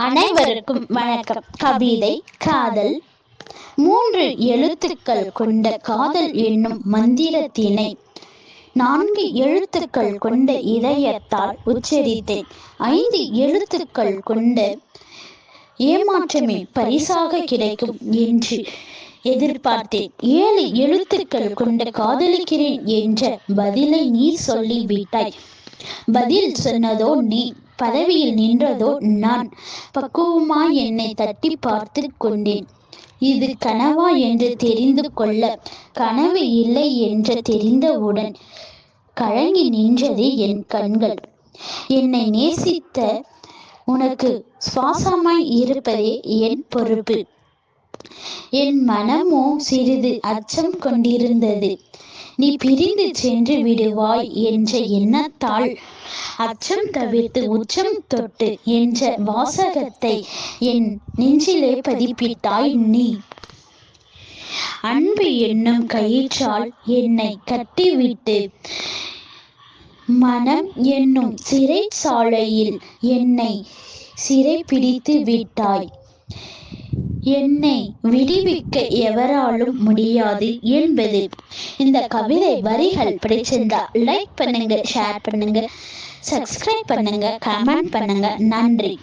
அனைவருக்கும் வணக்கம். கவிதை காதல். 3 எழுத்துக்கள் கொண்ட காதல் என்னும் மந்திரத்தினை 4 எழுத்துக்கள் கொண்ட இதயத்தால் உச்சரித்தேன். 5 எழுத்துக்கள் கொண்ட ஏமாற்றமே பரிசாக கிடைக்கும் என்று எதிர்பார்த்தேன். 7 எழுத்துக்கள் கொண்ட காதலிக்கிறேன் என்ற பதிலை நீ சொல்லிவிட்டாய். பதில் சொன்னதோ நீ, பதவியில் நின்றதோ நான். பக்குவமாய் என்னை தட்டி பார்த்து கொண்டேன். இது கனவா என்று தெரிந்து கொள்ள, கனவு இல்லை என்று தெரிந்தவுடன் கலங்கி நின்றது என் கண்கள். என்னை நேசித்த உனக்கு சுவாசமாய் இருப்பதே என் பொறுப்பு. என் மனமோ சிறிது அச்சம் கொண்டிருந்தது. நீ பிரிந்து சென்று விடுவாய் என்ற எண்ணத்தால் அச்சம் தவிர்த்து உச்சம் தொட்டு என்ற வாசகத்தை என் நெஞ்சிலே பதிப்பிட்டாய் நீ. அன்பு என்னும் கயிற்றால் என்னை கட்டிவிட்டு மனம் என்னும் சிறைச்சாலையில் என்னை சிறை பிடித்து விட்டாய். என்னை விடுவிக்க எவராலும் முடியாது என்பது. இந்த கவிதை வரிகள் பிடிச்சிருந்தா லைக் பண்ணுங்க, ஷேர் பண்ணுங்க, சப்ஸ்கிரைப் பண்ணுங்க, கமெண்ட் பண்ணுங்க. நன்றி.